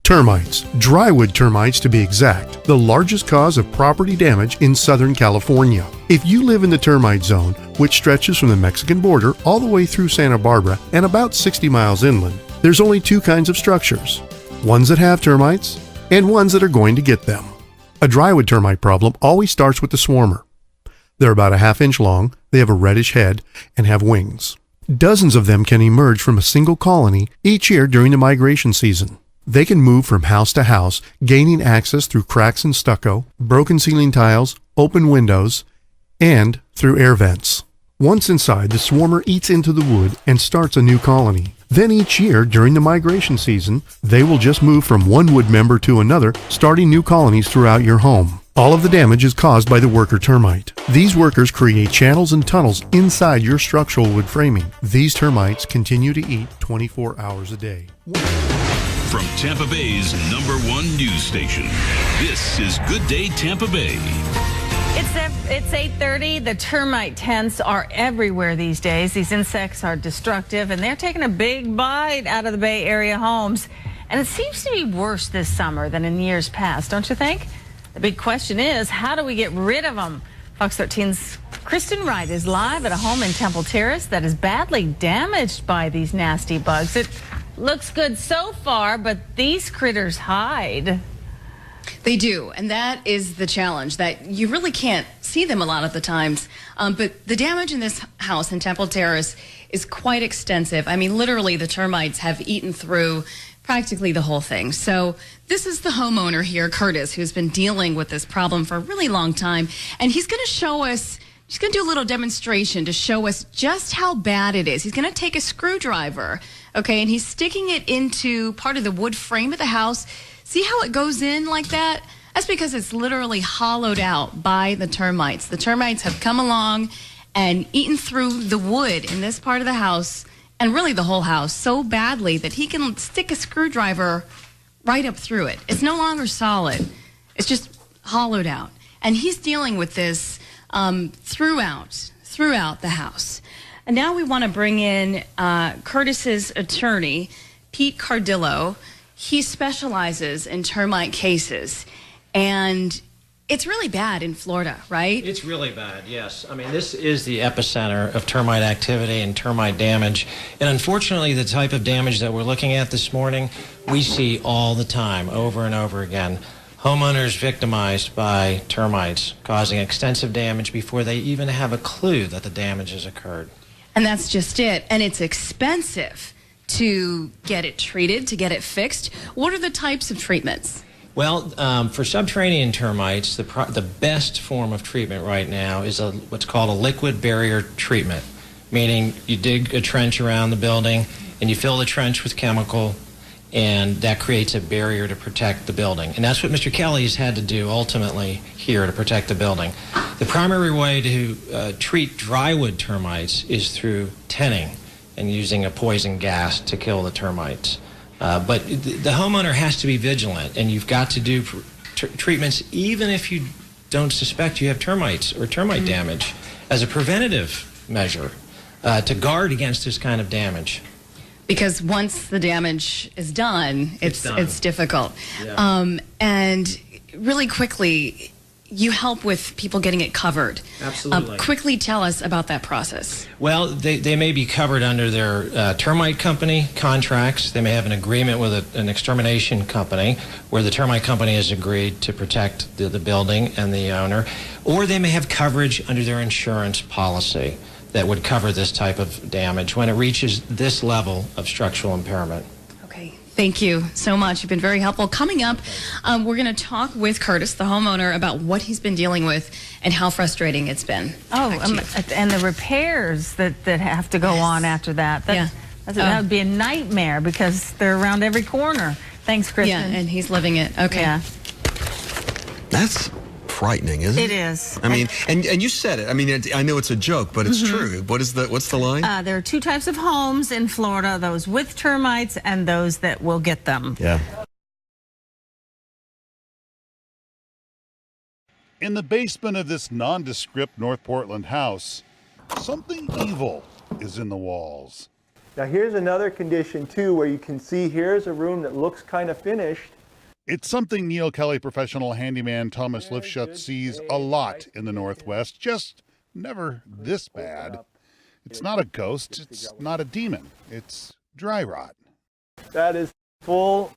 Termites, drywood termites to be exact, the largest cause of property damage in Southern California. If you live in the termite zone, which stretches from the Mexican border all the way through Santa Barbara and about 60 miles inland, there's only two kinds of structures, ones that have termites and ones that are going to get them. A drywood termite problem always starts with the swarmer. They're about a half-inch long, they have a reddish head, and have wings. Dozens of them can emerge from a single colony each year during the migration season. They can move from house to house, gaining access through cracks in stucco, broken ceiling tiles, open windows, and through air vents. Once inside, the swarmer eats into the wood and starts a new colony. Then each year during the migration season, they will just move from one wood member to another, starting new colonies throughout your home. All of the damage is caused by the worker termite. These workers create channels and tunnels inside your structural wood framing. These termites continue to eat 24 hours a day. From Tampa Bay's #1 news station, this is Good Day Tampa Bay. It's 8:30. The termite tents are everywhere these days. These insects are destructive, and they're taking a big bite out of the Bay Area homes. And it seems to be worse this summer than in years past, don't you think? The big question is, how do we get rid of them? Fox 13's Kristen Wright is live at a home in Temple Terrace that is badly damaged by these nasty bugs. It looks good so far, but these critters hide. They do, and that is the challenge, that you really can't see them a lot of the times. But the damage in this house in Temple Terrace is quite extensive. I mean, literally, the termites have eaten through practically the whole thing. So this is the homeowner here, Curtis, who's been dealing with this problem for a really long time. And he's going to show us, he's going to do a little demonstration to show us just how bad it is. He's going to take a screwdriver, okay, and he's sticking it into part of the wood frame of the house. See how it goes in like that? That's because it's literally hollowed out by the termites. The termites have come along and eaten through the wood in this part of the house, and really the whole house, so badly that he can stick a screwdriver right up through it. It's no longer solid. It's just hollowed out. And he's dealing with this throughout the house. And now we want to bring in Curtis's attorney, Pete Cardillo. He specializes in termite cases, and it's really bad in Florida, right? It's really bad, yes. I mean, this is the epicenter of termite activity and termite damage. And unfortunately, the type of damage that we're looking at this morning, we see all the time, over and over again. Homeowners victimized by termites, causing extensive damage before they even have a clue that the damage has occurred. And that's just it. And it's expensive to get it treated, to get it fixed. What are the types of treatments? Well, for subterranean termites, the best form of treatment right now is what's called a liquid barrier treatment, meaning you dig a trench around the building and you fill the trench with chemical, and that creates a barrier to protect the building. And that's what Mr. Kelly has had to do ultimately here to protect the building. The primary way to treat drywood termites is through tinning and using a poison gas to kill the termites. But the homeowner has to be vigilant, and you've got to do treatments even if you don't suspect you have termites or termite damage as a preventative measure to guard against this kind of damage. Because once the damage is done, it's difficult. Yeah. And really quickly, you help with people getting it covered. Absolutely. Quickly tell us about that process. Well, they may be covered under their termite company contracts. They may have an agreement with an extermination company where the termite company has agreed to protect the building and the owner. Or they may have coverage under their insurance policy that would cover this type of damage when it reaches this level of structural impairment. Okay, thank you so much. You've been very helpful. Coming up, we're going to talk with Curtis, the homeowner, about what he's been dealing with and how frustrating it's been. Oh, and the repairs that have to go on after that. That would be a nightmare because they're around every corner. Thanks, Kristen. Yeah, and he's living it. Okay. Yeah. That's frightening, isn't it? It is. I mean, and you said it. I mean, I know it's a joke, but it's true. What's the line? There are two types of homes in Florida, those with termites and those that will get them. Yeah. In the basement of this nondescript North Portland house, something evil is in the walls. Now here's another condition too, where you can see here's a room that looks kind of finished, It's something Neil Kelly professional handyman Thomas Lifshutz sees a lot in the Northwest, just never this bad. It's not a ghost, it's not a demon, it's dry rot. That is full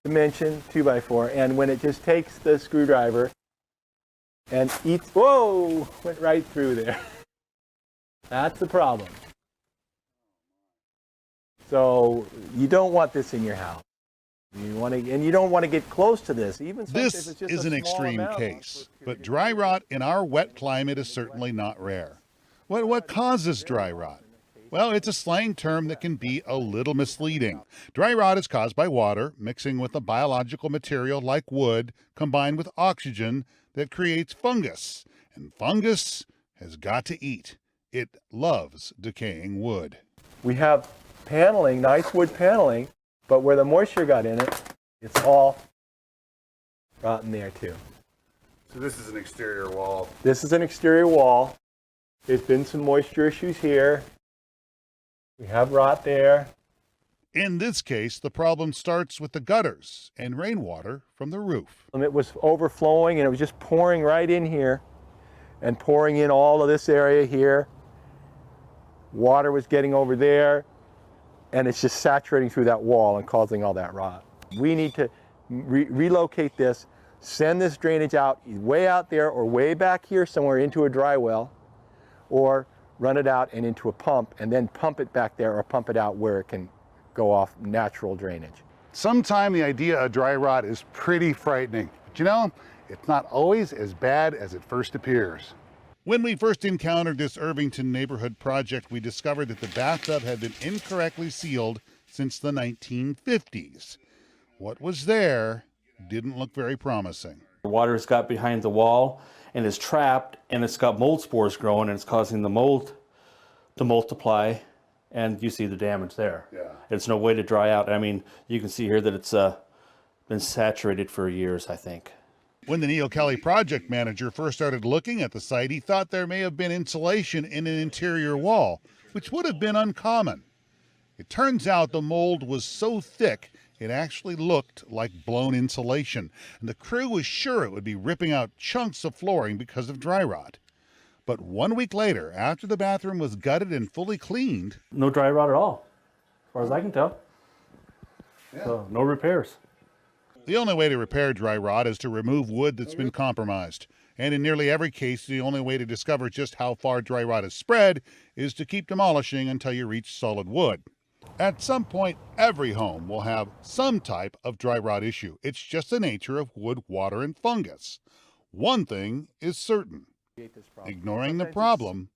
dimension 2x4, and when it just takes the screwdriver and eats, whoa, went right through there. That's the problem. So you don't want this in your house. You don't want to get close to this. Even this is an extreme case, but dry rot in our wet climate is certainly not rare. What causes dry rot? Well, it's a slang term that can be a little misleading. Dry rot is caused by water mixing with a biological material like wood combined with oxygen that creates fungus. And fungus has got to eat. It loves decaying wood. We have paneling, nice wood paneling, but where the moisture got in it, it's all rotten there too. So this is an exterior wall. This is an exterior wall. There's been some moisture issues here. We have rot there. In this case, the problem starts with the gutters and rainwater from the roof. And it was overflowing and it was just pouring right in here and pouring in all of this area here. Water was getting over there, and it's just saturating through that wall and causing all that rot. We need to relocate this, send this drainage out way out there or way back here somewhere into a dry well, or run it out and into a pump and then pump it back there or pump it out where it can go off natural drainage. Sometimes the idea of dry rot is pretty frightening. But you know, it's not always as bad as it first appears. When we first encountered this Irvington neighborhood project, we discovered that the bathtub had been incorrectly sealed since the 1950s. What was there didn't look very promising. The water's got behind the wall and is trapped, and it's got mold spores growing, and it's causing the mold to multiply, and you see the damage there. Yeah. It's no way to dry out. I mean, you can see here that it's been saturated for years, I think. When the Neil Kelly project manager first started looking at the site, he thought there may have been insulation in an interior wall, which would have been uncommon. It turns out the mold was so thick it actually looked like blown insulation, and the crew was sure it would be ripping out chunks of flooring because of dry rot. But 1 week later, after the bathroom was gutted and fully cleaned, No dry rot at all, as far as I can tell. Yeah. So, no repairs. the only way to repair dry rot is to remove wood that's been compromised. And in nearly every case, the only way to discover just how far dry rot has spread is to keep demolishing until you reach solid wood. At some point, every home will have some type of dry rot issue. It's just the nature of wood, water, and fungus. One thing is certain: ignoring the problem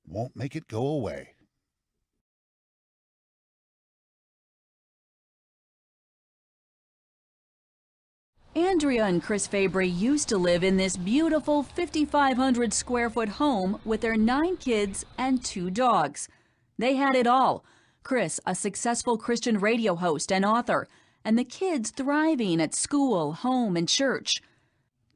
won't make it go away. Andrea and Chris Fabry used to live in this beautiful 5,500 square foot home with their 9 kids and 2 dogs. They had it all. Chris, a successful Christian radio host and author, and the kids thriving at school, home, and church.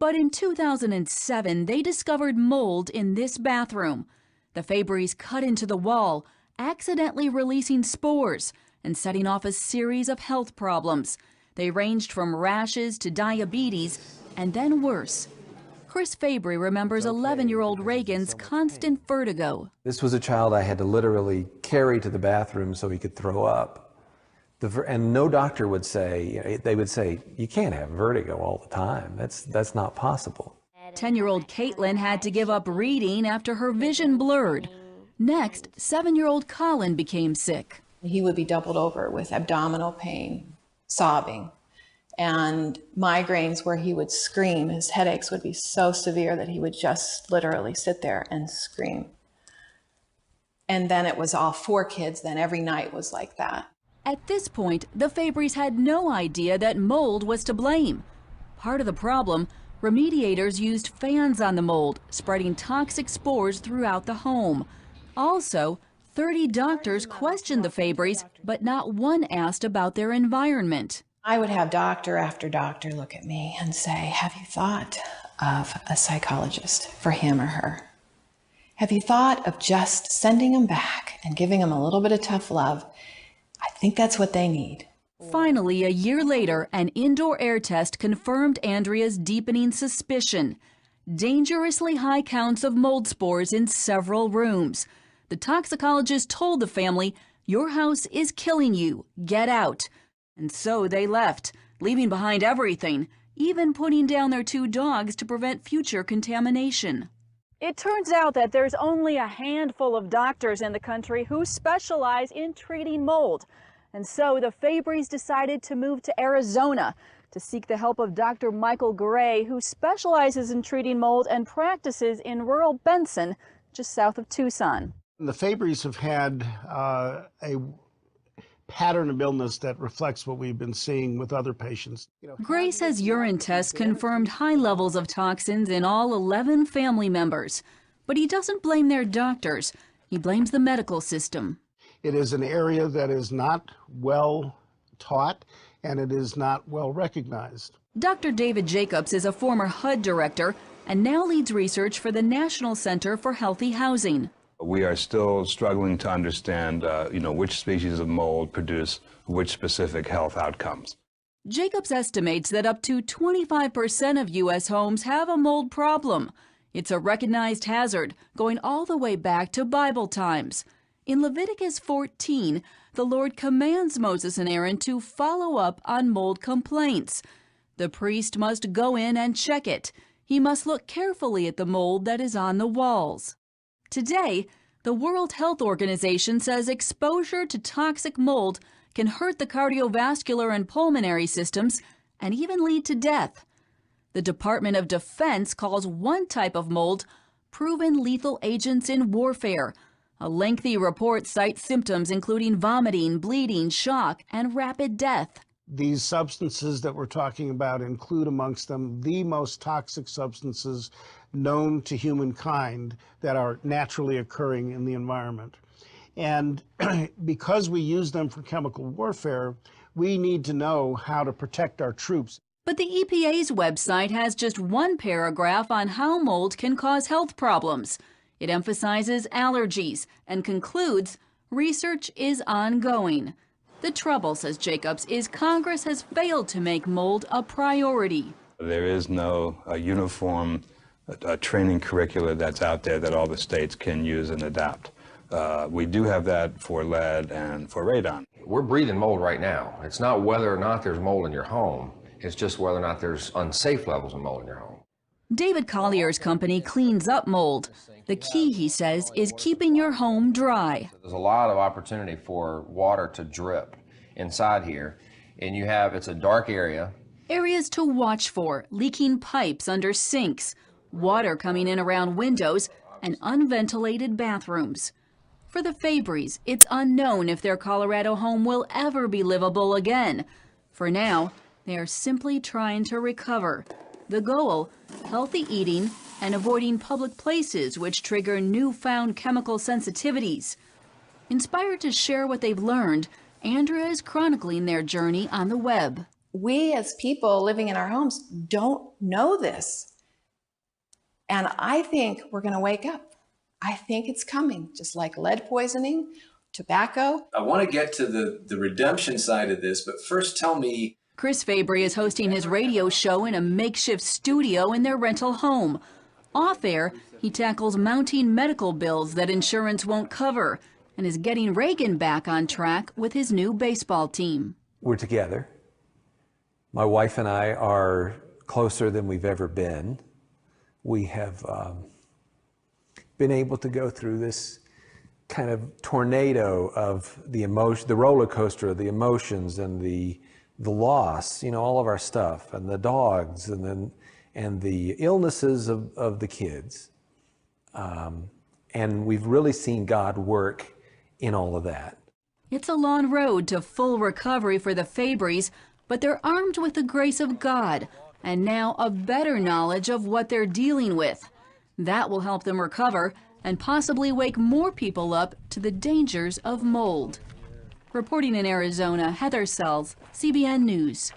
But in 2007, they discovered mold in this bathroom. The Fabrys cut into the wall, accidentally releasing spores and setting off a series of health problems. They ranged from rashes to diabetes, and then worse. Chris Fabry remembers 11-year-old Reagan's constant vertigo. This was a child I had to literally carry to the bathroom so he could throw up. And no doctor would say, they would say, you can't have vertigo all the time. That's not possible. 10-year-old Caitlin had to give up reading after her vision blurred. Next, 7-year-old Colin became sick. He would be doubled over with abdominal pain, sobbing, and migraines where he would scream. His headaches would be so severe that he would just literally sit there and scream. And then it was all 4 kids, then every night was like that. At this point, the Fabrys had no idea that mold was to blame. Part of the problem, remediators used fans on the mold, spreading toxic spores throughout the home. Also, 30 doctors questioned the Fabrys, but not one asked about their environment. I would have doctor after doctor look at me and say, have you thought of a psychologist for him or her? Have you thought of just sending them back and giving them a little bit of tough love? I think that's what they need. Finally, a year later, an indoor air test confirmed Andrea's deepening suspicion. Dangerously high counts of mold spores in several rooms. The toxicologist told the family, "Your house is killing you. Get out." And so they left, leaving behind everything, even putting down their 2 dogs to prevent future contamination. It turns out that there's only a handful of doctors in the country who specialize in treating mold. And so the Fabrys decided to move to Arizona to seek the help of Dr. Michael Gray, who specializes in treating mold and practices in rural Benson, just south of Tucson. The Fabrys have had a pattern of illness that reflects what we've been seeing with other patients. Gray says urine tests confirmed high levels of toxins in all 11 family members. But he doesn't blame their doctors. He blames the medical system. It is an area that is not well taught, and it is not well recognized. Dr. David Jacobs is a former HUD director and now leads research for the National Center for Healthy Housing. We are still struggling to understand, which species of mold produce which specific health outcomes. Jacobs estimates that up to 25% of U.S. homes have a mold problem. It's a recognized hazard going all the way back to Bible times. In Leviticus 14, the Lord commands Moses and Aaron to follow up on mold complaints. The priest must go in and check it. He must look carefully at the mold that is on the walls. Today, the World Health Organization says exposure to toxic mold can hurt the cardiovascular and pulmonary systems and even lead to death. The Department of Defense calls one type of mold proven lethal agents in warfare. A lengthy report cites symptoms including vomiting, bleeding, shock, and rapid death. These substances that we're talking about include amongst them the most toxic substances known to humankind that are naturally occurring in the environment. And because we use them for chemical warfare, we need to know how to protect our troops. But the EPA's website has just one paragraph on how mold can cause health problems. It emphasizes allergies and concludes research is ongoing. The trouble, says Jacobs, is Congress has failed to make mold a priority. There is no uniform training curricula that's out there that all the states can use and adapt. We do have that for lead and for radon. We're breathing mold right now. It's not whether or not there's mold in your home. It's just whether or not there's unsafe levels of mold in your home. David Collier's company cleans up mold. The key, he says, is keeping your home dry. There's a lot of opportunity for water to drip inside here, and it's a dark area. Areas to watch for: leaking pipes under sinks, water coming in around windows, and unventilated bathrooms. For the Fabrys, it's unknown if their Colorado home will ever be livable again. For now, they are simply trying to recover. The goal: healthy eating and avoiding public places which trigger newfound chemical sensitivities. Inspired to share what they've learned, Andrea is chronicling their journey on the web. We as people living in our homes don't know this. And I think we're going to wake up. I think it's coming, just like lead poisoning, tobacco. I want to get to the redemption side of this, but first tell me. Chris Fabry is hosting his radio show in a makeshift studio in their rental home. Off-air, he tackles mounting medical bills that insurance won't cover and is getting Reagan back on track with his new baseball team. We're together. My wife and I are closer than we've ever been. We have been able to go through this kind of tornado of the emotion, the roller coaster of the emotions and the loss, all of our stuff, and the dogs, and the illnesses of the kids. And we've really seen God work in all of that. It's a long road to full recovery for the Fabrys, but they're armed with the grace of God and now a better knowledge of what they're dealing with. That will help them recover and possibly wake more people up to the dangers of mold. Reporting in Arizona, Heather Sells, CBN News.